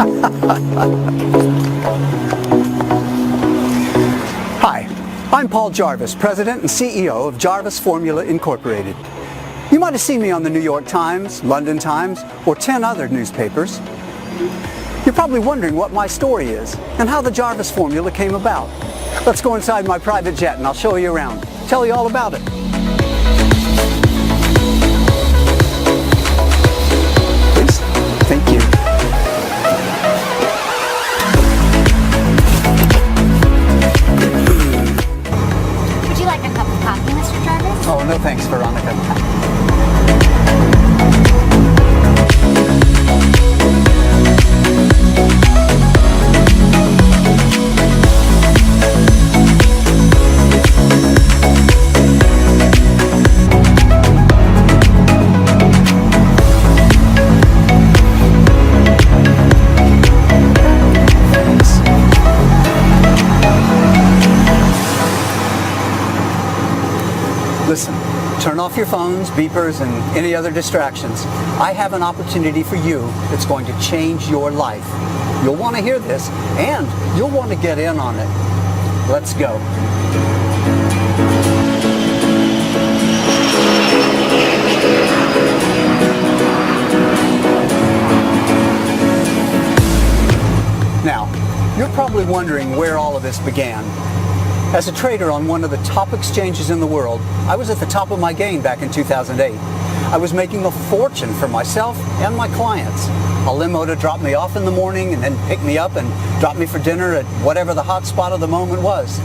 Hi, I'm Paul Jarvis, President and CEO of Jarvis Formula Incorporated. You might have seen me on the New York Times, London Times, or 10 other newspapers. You're probably wondering what my story is and how the Jarvis Formula came about. Let's go inside my private jet and I'll show you around, tell you all about it. Please. Thank you. Would you like a cup of coffee, Mr. Jarvis? Oh, no thanks, Veronica. Listen, turn off your phones, beepers, and any other distractions. I have an opportunity for you that's going to change your life. You'll want to hear this, and you'll want to get in on it. Let's go. Now, you're probably wondering where all of this began. As a trader on one of the top exchanges in the world, I was at the top of my game back in 2008. I was making a fortune for myself and my clients. A limo to drop me off in the morning and then pick me up and drop me for dinner at whatever the hot spot of the moment was.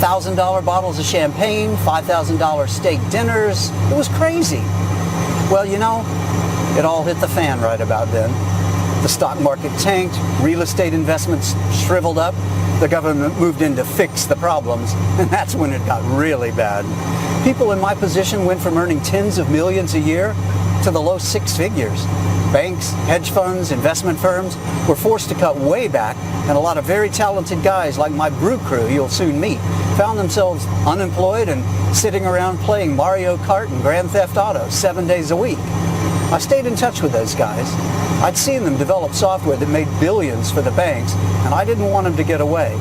$1,000 bottles of champagne, $5,000 steak dinners. It was crazy. Well, you know, it all hit the fan right about then. The stock market tanked, real estate investments shriveled up, the government moved in to fix the problems, and that's when it got really bad. People in my position went from earning tens of millions a year to the low six figures. Banks, hedge funds, investment firms were forced to cut way back, and a lot of very talented guys like my brew crew you'll soon meet found themselves unemployed and sitting around playing Mario Kart and Grand Theft Auto 7 days a week. I stayed in touch with those guys. I'd seen them develop software that made billions for the banks, and I didn't want them to get away.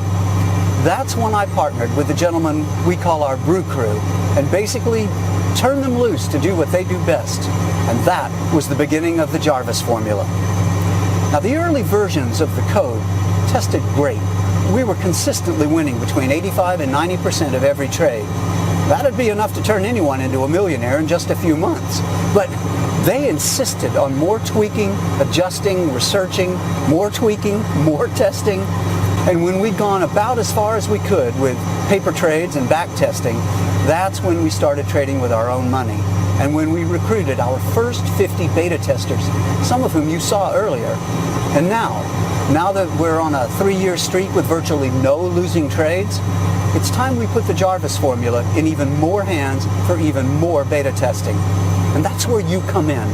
That's when I partnered with the gentleman we call our brew crew, and basically turned them loose to do what they do best. And that was the beginning of the Jarvis Formula. Now, the early versions of the code tested great. We were consistently winning between 85 and 90% of every trade. That'd be enough to turn anyone into a millionaire in just a few months. But they insisted on more tweaking, adjusting, researching, more tweaking, more testing. And when we'd gone about as far as we could with paper trades and back testing, that's when we started trading with our own money. And when we recruited our first 50 beta testers, some of whom you saw earlier. And now that we're on a 3-year streak with virtually no losing trades, it's time we put the Jarvis Formula in even more hands for even more beta testing. And that's where you come in.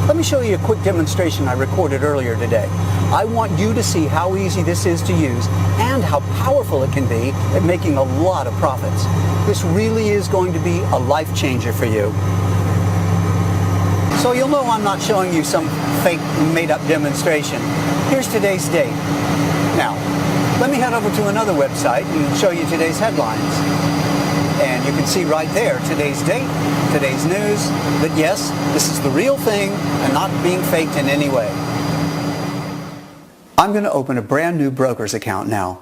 Let me show you a quick demonstration I recorded earlier today. I want you to see how easy this is to use and how powerful it can be at making a lot of profits. This really is going to be a life changer for you. So you'll know I'm not showing you some fake made-up demonstration. Here's today's date. Now, let me head over to another website and show you today's headlines. And you can see right there today's date, today's news, that yes, this is the real thing and not being faked in any way. I'm going to open a brand new broker's account now.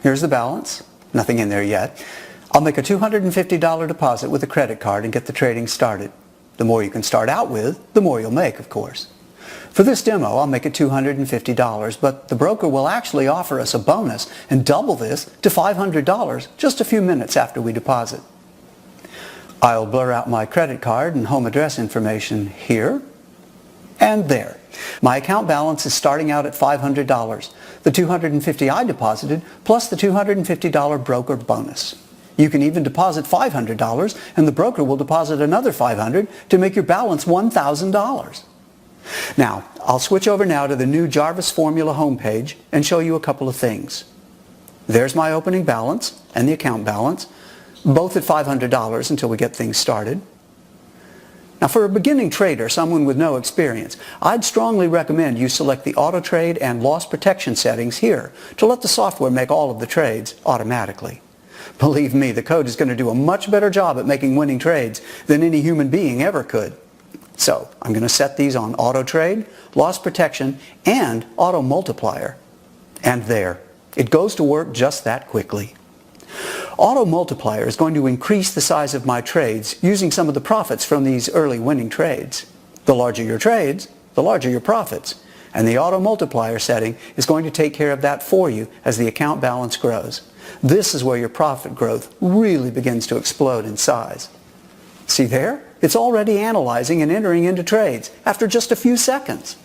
Here's the balance. Nothing in there yet. I'll make a $250 deposit with a credit card and get the trading started. The more you can start out with, the more you'll make, of course. For this demo, I'll make it $250, but the broker will actually offer us a bonus and double this to $500 just a few minutes after we deposit. I'll blur out my credit card and home address information here and there. My account balance is starting out at $500, the $250 I deposited plus the $250 broker bonus. You can even deposit $500 and the broker will deposit another $500 to make your balance $1,000. Now, I'll switch over now to the new Jarvis Formula homepage and show you a couple of things. There's my opening balance and the account balance, both at $500 until we get things started. Now for a beginning trader, someone with no experience, I'd strongly recommend you select the auto trade and loss protection settings here to let the software make all of the trades automatically. Believe me, the code is going to do a much better job at making winning trades than any human being ever could. So I'm going to set these on auto trade, loss protection, and auto multiplier. And there, it goes to work just that quickly. Auto multiplier is going to increase the size of my trades using some of the profits from these early winning trades. The larger your trades, the larger your profits. And the auto multiplier setting is going to take care of that for you as the account balance grows. This is where your profit growth really begins to explode in size. See there? It's already analyzing and entering into trades after just a few seconds.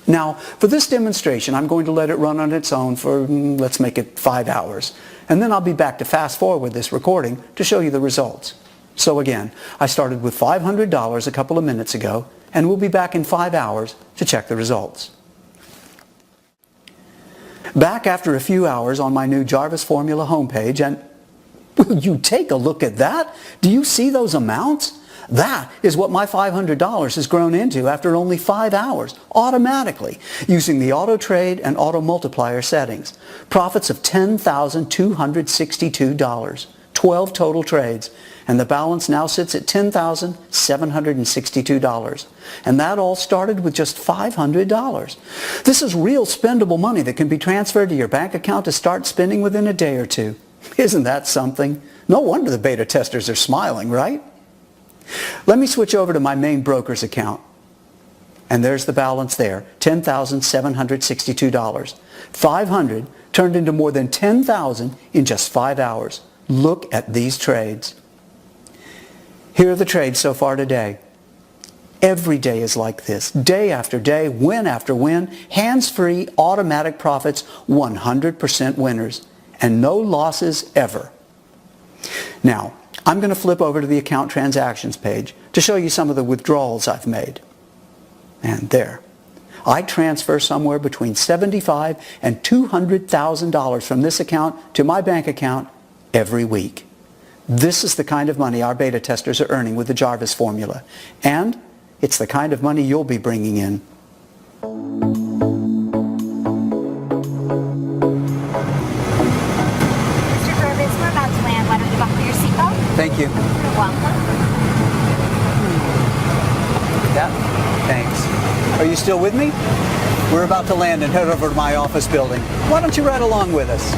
Now, for this demonstration, I'm going to let it run on its own for, let's make it 5 hours. And then I'll be back to fast forward this recording to show you the results. So again, I started with $500 a couple of minutes ago, and we'll be back in 5 hours to check the results. Back after a few hours on my new Jarvis Formula homepage, and will you take a look at that? Do you see those amounts? That is what my $500 has grown into after only 5 hours, automatically, using the auto trade and auto multiplier settings. Profits of $10,262, 12 total trades, and the balance now sits at $10,762. And that all started with just $500. This is real spendable money that can be transferred to your bank account to start spending within a day or two. Isn't that something? No wonder the beta testers are smiling, right? Let me switch over to my main broker's account. And there's the balance there, $10,762. 500 turned into more than 10,000 in just 5 hours. Look at these trades. Here are the trades so far today. Every day is like this. Day after day, win after win, hands-free, automatic profits, 100% winners, and no losses ever. Now, I'm going to flip over to the account transactions page to show you some of the withdrawals I've made. And there. I transfer somewhere between $75,000 and $200,000 from this account to my bank account every week. This is the kind of money our beta testers are earning with the Jarvis formula. And it's the kind of money you'll be bringing in. Thank you. You're welcome. Yeah, thanks. Are you still with me? We're about to land and head over to my office building. Why don't you ride along with us?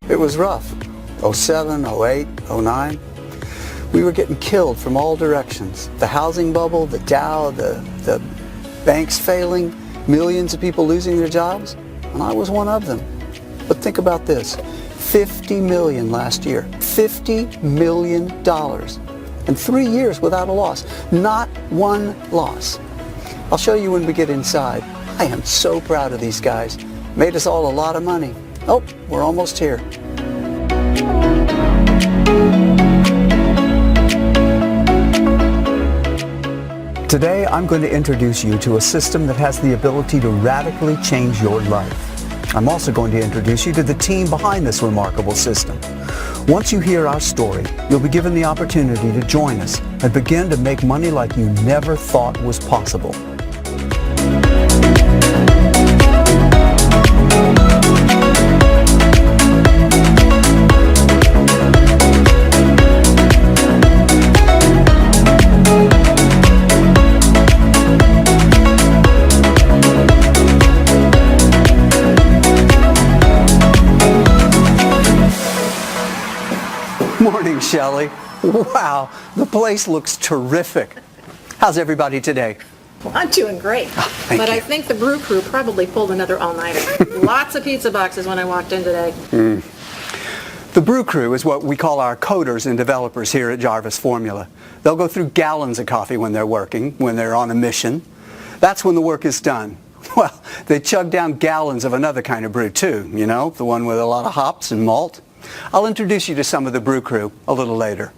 It was rough. 07, 08, 09. We were getting killed from all directions. The housing bubble, the Dow, the banks failing, millions of people losing their jobs, and I was one of them. But think about this, 50 million last year, $50 million. And 3 years without a loss, not one loss. I'll show you when we get inside. I am so proud of these guys. Made us all a lot of money. Oh, we're almost here. Today, I'm going to introduce you to a system that has the ability to radically change your life. I'm also going to introduce you to the team behind this remarkable system. Once you hear our story, you'll be given the opportunity to join us and begin to make money like you never thought was possible. Morning, Shelley. Wow, the place looks terrific. How's everybody today? Well, I'm doing great, thank but you. I think the brew crew probably pulled another all-nighter. Lots of pizza boxes when I walked in today. The brew crew is what we call our coders and developers here at Jarvis Formula. They'll go through gallons of coffee when they're working, when they're on a mission. That's when the work is done. Well, they chug down gallons of another kind of brew too, you know, the one with a lot of hops and malt. I'll introduce you to some of the brew crew a little later.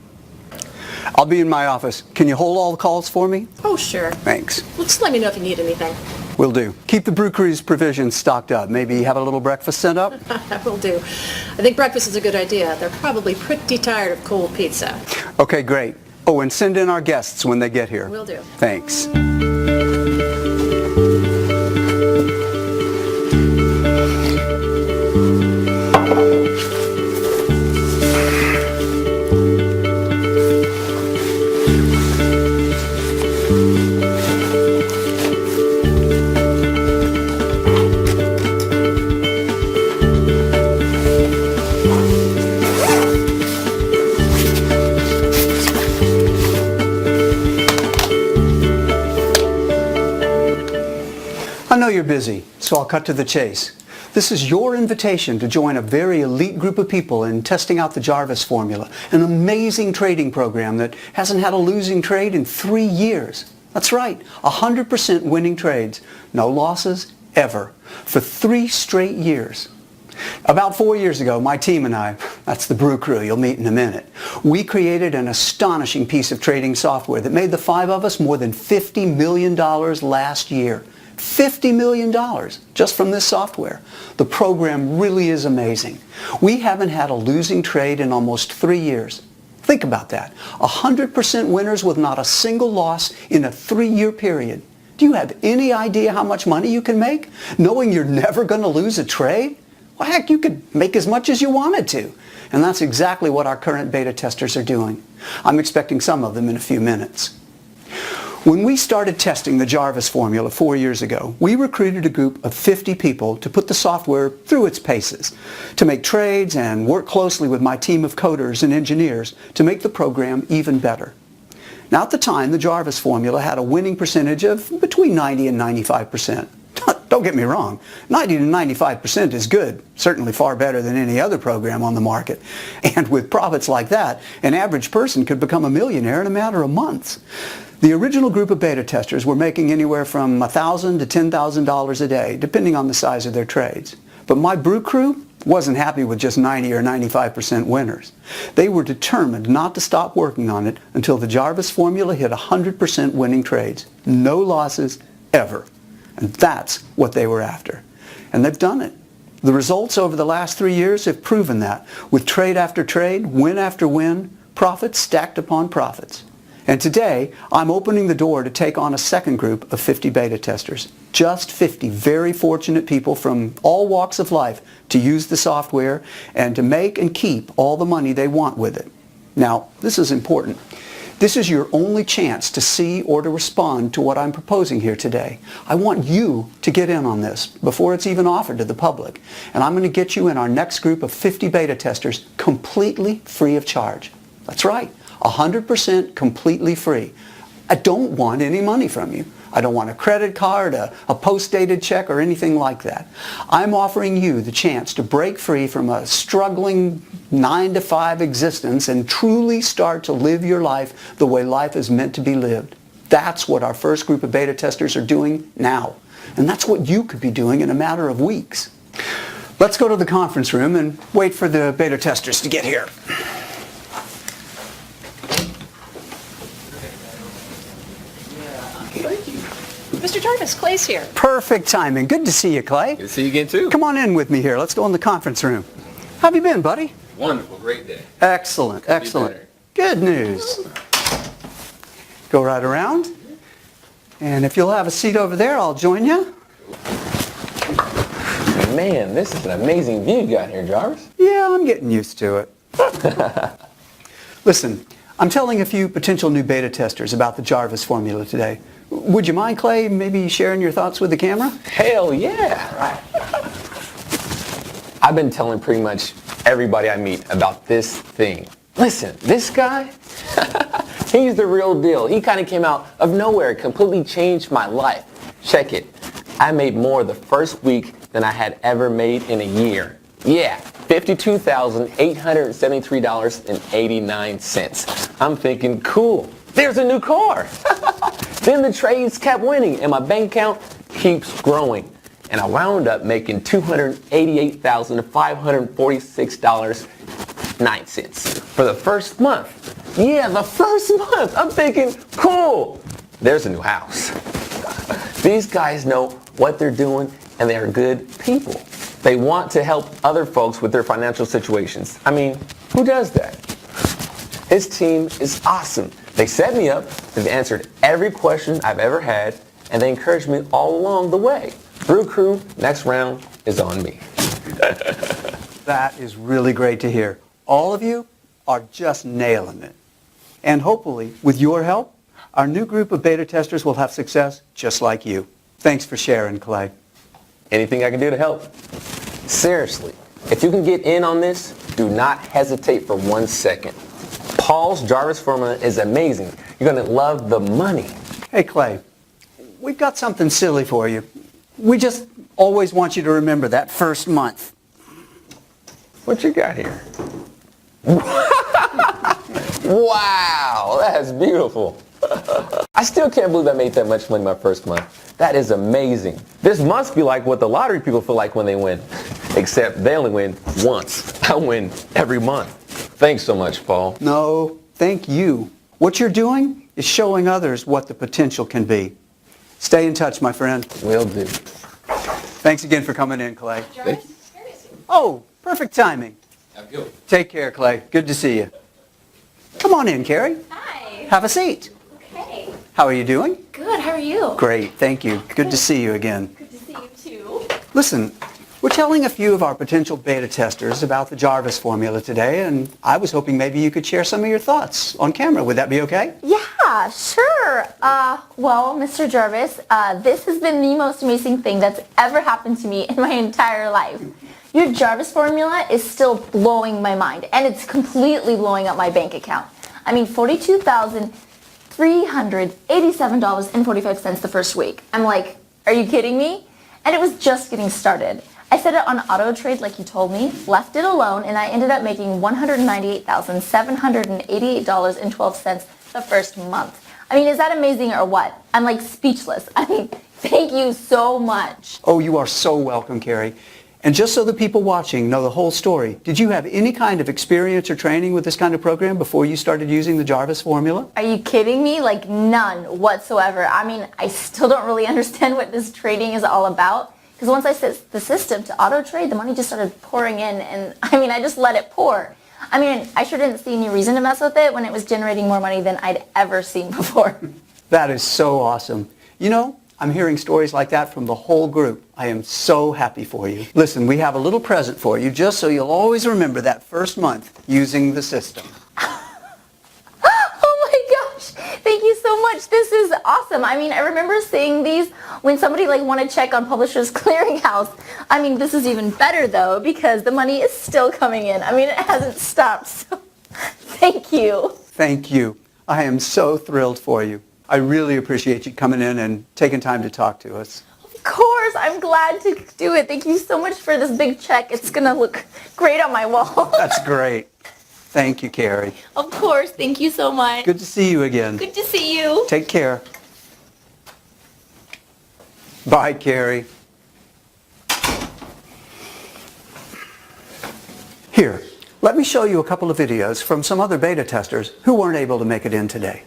I'll be in my office. Can you hold all the calls for me? Oh, sure. Thanks. Well, just let me know if you need anything. Will do. Keep the brew crew's provisions stocked up. Maybe have a little breakfast sent up? I will do. I think breakfast is a good idea. They're probably pretty tired of cold pizza. Okay, great. Oh, and send in our guests when they get here. Will do. Thanks. I know you're busy, so I'll cut to the chase. This is your invitation to join a very elite group of people in testing out the Jarvis formula, an amazing trading program that hasn't had a losing trade in 3 years. That's right, 100% winning trades, no losses ever, for 3 straight years. About 4 years ago, my team and I, that's the brew crew you'll meet in a minute, we created an astonishing piece of trading software that made the 5 of us more than $50 million last year. $50 million just from this software. The program really is amazing. We haven't had a losing trade in almost 3 years. Think about that. 100% winners with not a single loss in a 3-year period. Do you have any idea how much money you can make, knowing you're never going to lose a trade? Well, heck, you could make as much as you wanted to. And that's exactly what our current beta testers are doing. I'm expecting some of them in a few minutes. When we started testing the Jarvis formula 4 years ago, we recruited a group of 50 people to put the software through its paces, to make trades and work closely with my team of coders and engineers to make the program even better. Now at the time, the Jarvis formula had a winning percentage of between 90 and 95%. Don't get me wrong, 90 to 95% is good, certainly far better than any other program on the market. And with profits like that, an average person could become a millionaire in a matter of months. The original group of beta testers were making anywhere from $1,000 to $10,000 a day, depending on the size of their trades. But my brew crew wasn't happy with just 90 or 95% winners. They were determined not to stop working on it until the Jarvis formula hit 100% winning trades. No losses, ever. And that's what they were after. And they've done it. The results over the last 3 years have proven that, with trade after trade, win after win, profits stacked upon profits. And today, I'm opening the door to take on a second group of 50 beta testers. Just 50 very fortunate people from all walks of life to use the software and to make and keep all the money they want with it. Now, this is important. This is your only chance to see or to respond to what I'm proposing here today. I want you to get in on this before it's even offered to the public. And I'm going to get you in our next group of 50 beta testers completely free of charge. That's right, 100% completely free. I don't want any money from you. I don't want a credit card, a post-dated check, or anything like that. I'm offering you the chance to break free from a struggling 9-to-5 existence and truly start to live your life the way life is meant to be lived. That's what our first group of beta testers are doing now. And that's what you could be doing in a matter of weeks. Let's go to the conference room and wait for the beta testers to get here. Mr. Jarvis, Clay's here. Perfect timing. Good to see you, Clay. Good to see you again, too. Come on in with me here. Let's go in the conference room. How have you been, buddy? Wonderful. Great day. Excellent, excellent. Good news. Go right around. And if you'll have a seat over there, I'll join you. Man, this is an amazing view you got here, Jarvis. Yeah, I'm getting used to it. Listen, I'm telling a few potential new beta testers about the Jarvis formula today. Would you mind, Clay, maybe sharing your thoughts with the camera? Hell yeah. I've been telling pretty much everybody I meet about this thing. Listen, this guy, he's the real deal. He kind of came out of nowhere, completely changed my life. Check it. I made more the first week than I had ever made in a year. Yeah, $52,873.89. I'm thinking, cool, there's a new car. Then the trades kept winning and my bank account keeps growing. And I wound up making $288,546.09 for the first month. Yeah, the first month. I'm thinking, cool, there's a new house. These guys know what they're doing and they are good people. They want to help other folks with their financial situations. I mean, who does that? His team is awesome. They set me up, they've answered every question I've ever had, and they encouraged me all along the way. Brew Crew, next round is on me. That is really great to hear. All of you are just nailing it. And hopefully, with your help, our new group of beta testers will have success just like you. Thanks for sharing, Clay. Anything I can do to help? Seriously, if you can get in on this, do not hesitate for 1 second. Paul's Jarvis formula is amazing. You're going to love the money. Hey, Clay, we've got something silly for you. We just always want you to remember that first month. What you got here? Wow, that's beautiful. I still can't believe I made that much money my first month. That is amazing. This must be like what the lottery people feel like when they win. Except they only win once. I win every month. Thanks so much, Paul. No, thank you. What you're doing is showing others what the potential can be. Stay in touch, my friend. Will do. Thanks again for coming in, Clay. Jarvis, Oh, perfect timing. Have a good one. Take care, Clay. Good to see you. Come on in, Carrie. Hi. Have a seat. Okay. How are you doing? Good. How are you? Great, thank you. Good to see you again. Good to see you too. Listen, we're telling a few of our potential beta testers about the Jarvis formula today, and I was hoping maybe you could share some of your thoughts on camera. Would that be okay? Yeah, sure. Well, Mr. Jarvis, this has been the most amazing thing that's ever happened to me in my entire life. Your Jarvis formula is still blowing my mind, and it's completely blowing up my bank account. I mean, $42,387.45 the first week. I'm like, are you kidding me? And it was just getting started. I set it on auto trade like you told me, left it alone, and I ended up making $198,788.12 the first month. I mean, is that amazing or what? I'm like speechless. I mean, thank you so much. Oh, you are so welcome, Carrie. And just so the people watching know the whole story, did you have any kind of experience or training with this kind of program before you started using the Jarvis formula? Are you kidding me? Like none whatsoever. I mean, I still don't really understand what this trading is all about. Because once I set the system to auto trade, the money just started pouring in, and I mean, I just let it pour. I mean, I sure didn't see any reason to mess with it when it was generating more money than I'd ever seen before. That is so awesome. You know, I'm hearing stories like that from the whole group. I am so happy for you. Listen, we have a little present for you just so you'll always remember that first month using the system. Oh my gosh, thank you so much. This is awesome. I mean, I remember seeing these when somebody like wanted to check on Publishers Clearinghouse. I mean, this is even better though because the money is still coming in. I mean, it hasn't stopped. So thank you. Thank you. I am so thrilled for you. I really appreciate you coming in and taking time to talk to us. Of course, I'm glad to do it. Thank you so much for this big check. It's going to look great on my wall. That's great. Thank you, Carrie. Of course, thank you so much. Good to see you again. Good to see you. Take care. Bye, Carrie. Here, let me show you a couple of videos from some other beta testers who weren't able to make it in today.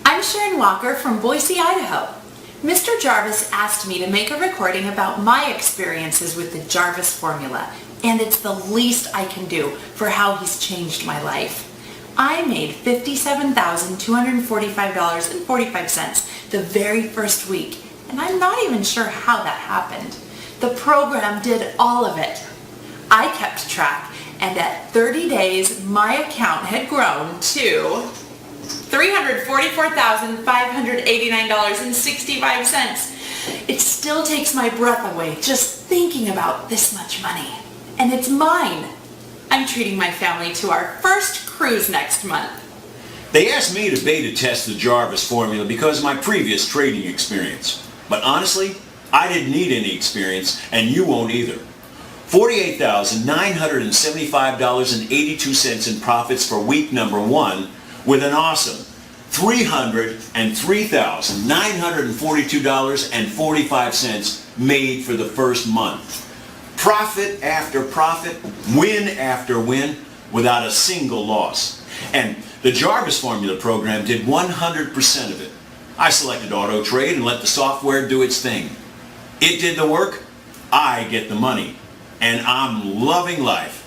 I'm Sharon Walker from Boise, Idaho. Mr. Jarvis asked me to make a recording about my experiences with the Jarvis formula, and it's the least I can do for how he's changed my life. I made $57,245.45 the very first week, and I'm not even sure how that happened. The program did all of it. I kept track, and at 30 days, my account had grown to $344,589.65. It still takes my breath away just thinking about this much money. And it's mine. I'm treating my family to our first cruise next month. They asked me to beta test the Jarvis formula because of my previous trading experience. But honestly, I didn't need any experience, and you won't either. $48,975.82 in profits for week number 1, with an awesome $303,942.45 made for the first month. Profit after profit, win after win, without a single loss. And the Jarvis Formula program did 100% of it. I selected auto trade and let the software do its thing. It did the work, I get the money, and I'm loving life.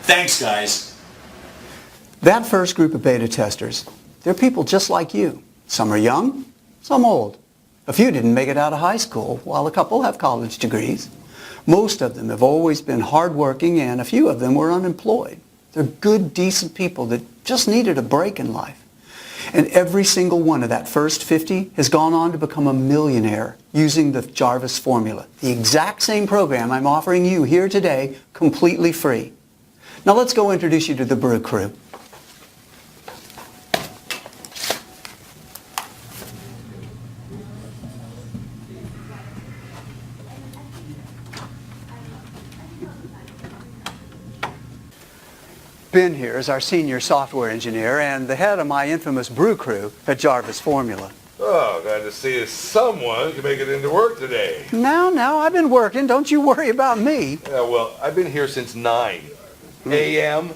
Thanks, guys. That first group of beta testers, they're people just like you. Some are young, some old. A few didn't make it out of high school, while a couple have college degrees. Most of them have always been hardworking, and a few of them were unemployed. They're good, decent people that just needed a break in life. And every single one of that first 50 has gone on to become a millionaire using the Jarvis formula, the exact same program I'm offering you here today, completely free. Now let's go introduce you to the Brew Crew. Ben here is our senior software engineer and the head of my infamous Brew Crew at Jarvis Formula. Oh, glad to see someone can make it into work today. Now, I've been working. Don't you worry about me. Yeah, well, I've been here since 9 a.m.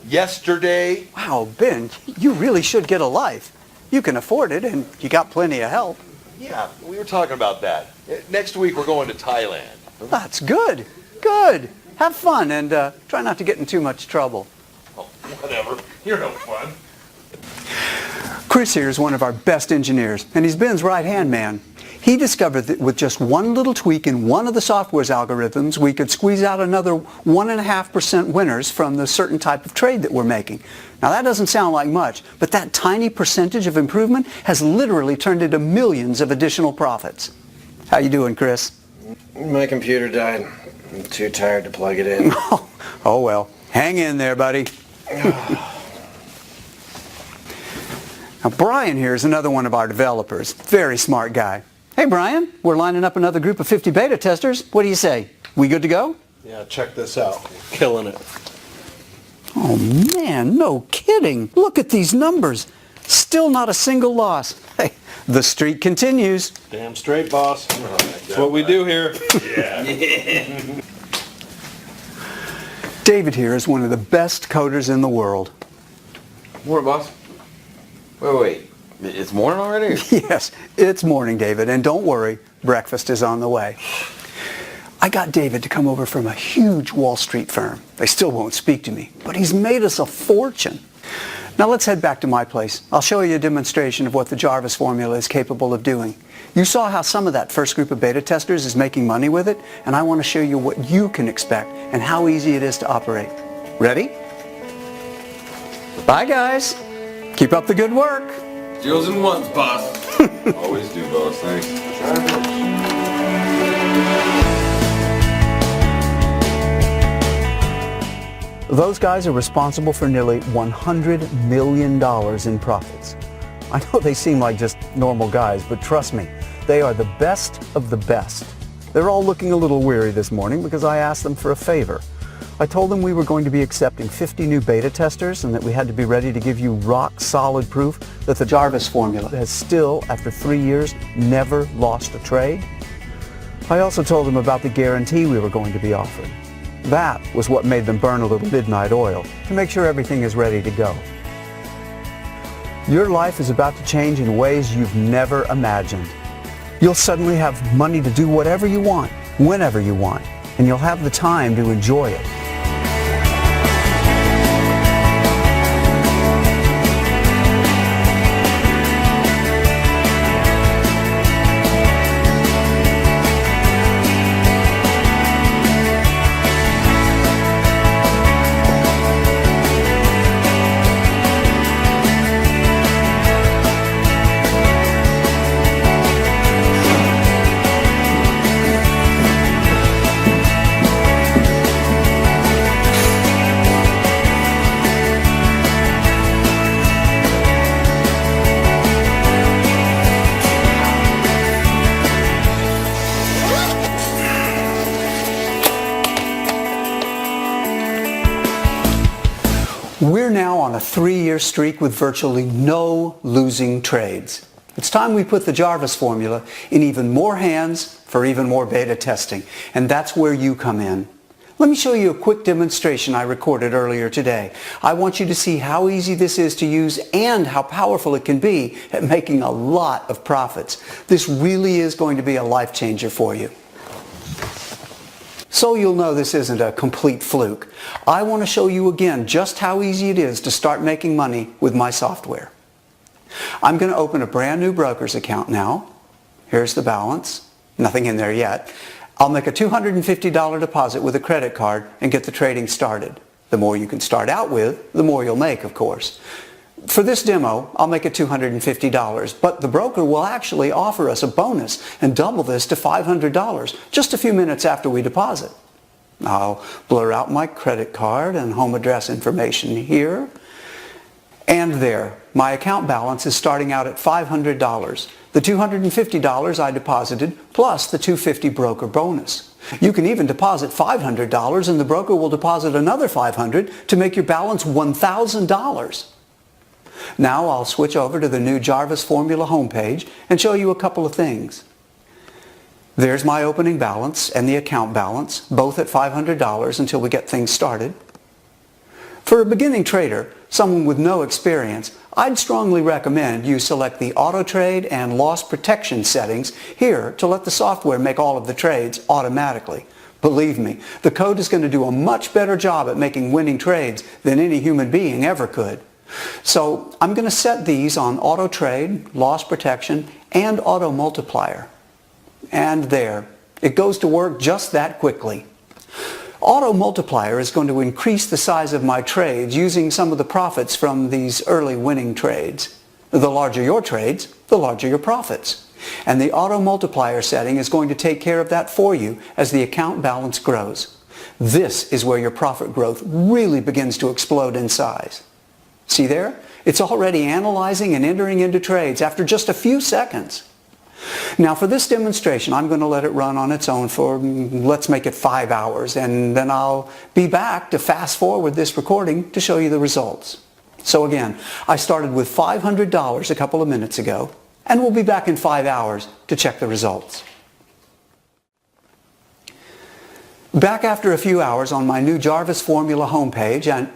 yesterday. Wow, Ben, you really should get a life. You can afford it, and you got plenty of help. Yeah, we were talking about that. Next week, we're going to Thailand. That's good. Good. Have fun, and try not to get in too much trouble. Oh, whatever. You're no fun. Chris here is one of our best engineers, and he's Ben's right-hand man. He discovered that with just one little tweak in one of the software's algorithms, we could squeeze out another 1.5% winners from the certain type of trade that we're making. Now that doesn't sound like much, but that tiny percentage of improvement has literally turned into millions of additional profits. How you doing, Chris? My computer died. I'm too tired to plug it in. Oh well, hang in there, buddy. Now, Brian here is another one of our developers. Very smart guy. Hey, Brian, we're lining up another group of 50 beta testers. What do you say? We good to go? Yeah, check this out. Killing it. Oh, man, no kidding. Look at these numbers. Still not a single loss. Hey, the streak continues. Damn straight, boss. That's what we do here. Yeah. David here is one of the best coders in the world. Morning, boss. Wait. It's morning already? Yes, it's morning, David, and don't worry, breakfast is on the way. I got David to come over from a huge Wall Street firm. They still won't speak to me, but he's made us a fortune. Now let's head back to my place. I'll show you a demonstration of what the Jarvis formula is capable of doing. You saw how some of that first group of beta testers is making money with it, and I want to show you what you can expect and how easy it is to operate. Ready? Bye, guys. Keep up the good work. Zeros and ones, boss. Always do, boss. Thanks. Those guys are responsible for nearly $100 million in profits. I know they seem like just normal guys, but trust me, they are the best of the best. They're all looking a little weary this morning because I asked them for a favor. I told them we were going to be accepting 50 new beta testers and that we had to be ready to give you rock-solid proof that the Jarvis formula has still, after 3 years, never lost a trade. I also told them about the guarantee we were going to be offering. That was what made them burn a little midnight oil to make sure everything is ready to go. Your life is about to change in ways you've never imagined. You'll suddenly have money to do whatever you want, whenever you want, and you'll have the time to enjoy it. We're now on a 3-year streak with virtually no losing trades. It's time we put the Jarvis formula in even more hands for even more beta testing, and that's where you come in. Let me show you a quick demonstration I recorded earlier today. I want you to see how easy this is to use and how powerful it can be at making a lot of profits. This really is going to be a life changer for you. So you'll know this isn't a complete fluke. I want to show you again just how easy it is to start making money with my software. I'm going to open a brand new broker's account now. Here's the balance. Nothing in there yet. I'll make a $250 deposit with a credit card and get the trading started. The more you can start out with, the more you'll make, of course. For this demo, I'll make it $250, but the broker will actually offer us a bonus and double this to $500 just a few minutes after we deposit. I'll blur out my credit card and home address information here. And there, my account balance is starting out at $500. The $250 I deposited plus the $250 broker bonus. You can even deposit $500 and the broker will deposit another $500 to make your balance $1,000. Now I'll switch over to the new Jarvis Formula homepage and show you a couple of things. There's my opening balance and the account balance, both at $500 until we get things started. For a beginning trader, someone with no experience, I'd strongly recommend you select the auto trade and loss protection settings here to let the software make all of the trades automatically. Believe me, the code is going to do a much better job at making winning trades than any human being ever could. So I'm going to set these on auto trade, loss protection, and auto multiplier. And there, it goes to work just that quickly. Auto multiplier is going to increase the size of my trades using some of the profits from these early winning trades. The larger your trades, the larger your profits. And the auto multiplier setting is going to take care of that for you as the account balance grows. This is where your profit growth really begins to explode in size. See there? It's already analyzing and entering into trades after just a few seconds. Now for this demonstration, I'm going to let it run on its own for, let's make it 5 hours, and then I'll be back to fast forward this recording to show you the results. So again, I started with $500 a couple of minutes ago, and we'll be back in 5 hours to check the results. Back after a few hours on my new Jarvis Formula homepage, and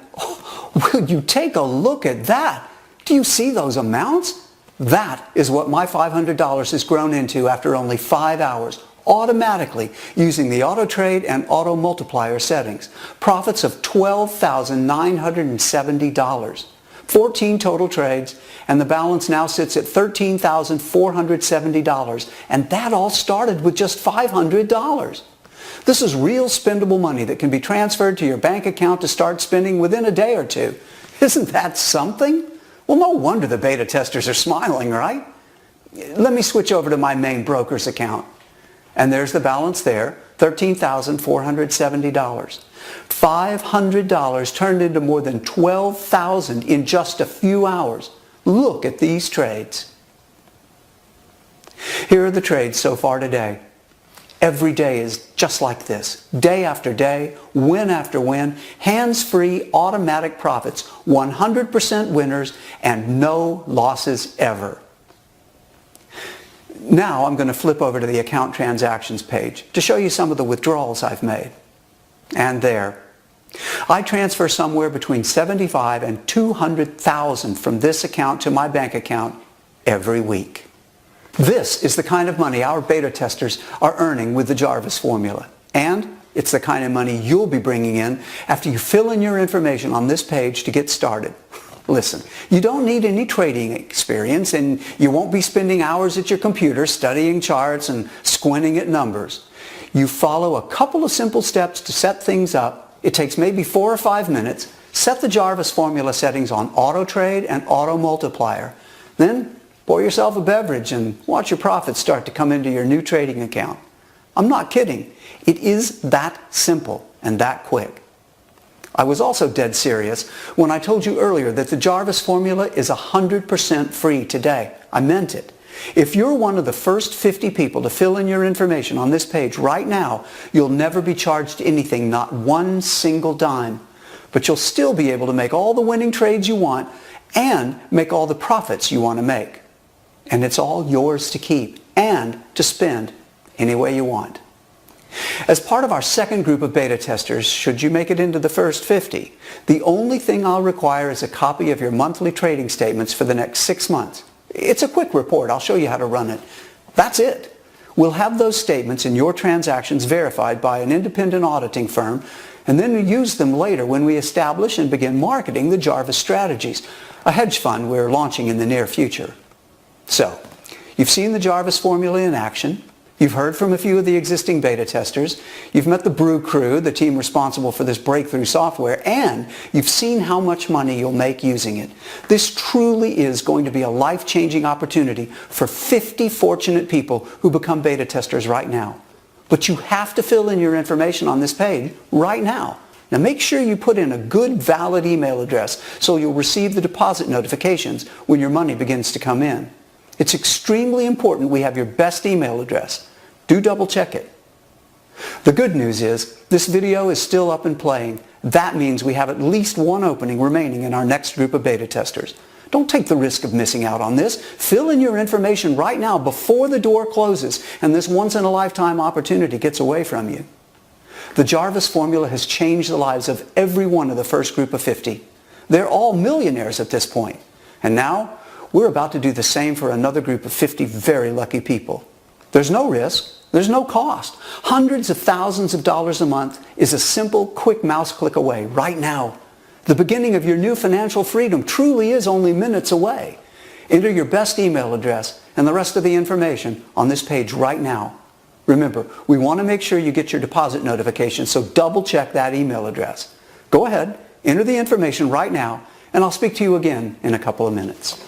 will you take a look at that? Do you see those amounts? That is what my $500 has grown into after only 5 hours, automatically using the auto trade and auto multiplier settings. Profits of $12,970. 14 total trades, and the balance now sits at $13,470, and that all started with just $500. This is real spendable money that can be transferred to your bank account to start spending within a day or two. Isn't that something? Well, no wonder the beta testers are smiling, right? Let me switch over to my main broker's account. And there's the balance there, $13,470. $500 turned into more than $12,000 in just a few hours. Look at these trades. Here are the trades so far today. Every day is just like this. Day after day, win after win, hands-free automatic profits, 100% winners, and no losses ever. Now I'm going to flip over to the account transactions page to show you some of the withdrawals I've made. And there. I transfer somewhere between $75,000 and $200,000 from this account to my bank account every week. This is the kind of money our beta testers are earning with the Jarvis formula. And it's the kind of money you'll be bringing in after you fill in your information on this page to get started. Listen, you don't need any trading experience, and you won't be spending hours at your computer studying charts and squinting at numbers. You follow a couple of simple steps to set things up. It takes maybe 4 or 5 minutes. Set the Jarvis formula settings on auto trade and auto multiplier. Then pour yourself a beverage and watch your profits start to come into your new trading account. I'm not kidding. It is that simple and that quick. I was also dead serious when I told you earlier that the Jarvis formula is 100% free today. I meant it. If you're one of the first 50 people to fill in your information on this page right now, you'll never be charged anything, not one single dime. But you'll still be able to make all the winning trades you want and make all the profits you want to make. And it's all yours to keep and to spend any way you want. As part of our second group of beta testers, should you make it into the first 50, the only thing I'll require is a copy of your monthly trading statements for the next 6 months. It's a quick report. I'll show you how to run it. That's it. We'll have those statements and your transactions verified by an independent auditing firm, and then we use them later when we establish and begin marketing the Jarvis strategies, a hedge fund we're launching in the near future. So, you've seen the Jarvis formula in action. You've heard from a few of the existing beta testers. You've met the Brew crew, the team responsible for this breakthrough software, and you've seen how much money you'll make using it. This truly is going to be a life-changing opportunity for 50 fortunate people who become beta testers right now. But you have to fill in your information on this page right now. Now make sure you put in a good, valid email address so you'll receive the deposit notifications when your money begins to come in. It's extremely important we have your best email address. Do double check it. The good news is this video is still up and playing. That means we have at least one opening remaining in our next group of beta testers. Don't take the risk of missing out on this. Fill in your information right now before the door closes and this once-in-a-lifetime opportunity gets away from you. The Jarvis formula has changed the lives of every one of the first group of 50. They're all millionaires at this point. And now, we're about to do the same for another group of 50 very lucky people. There's no risk. There's no cost. Hundreds of thousands of dollars a month is a simple, quick mouse click away right now. The beginning of your new financial freedom truly is only minutes away. Enter your best email address and the rest of the information on this page right now. Remember, we want to make sure you get your deposit notification, so double check that email address. Go ahead, enter the information right now, and I'll speak to you again in a couple of minutes.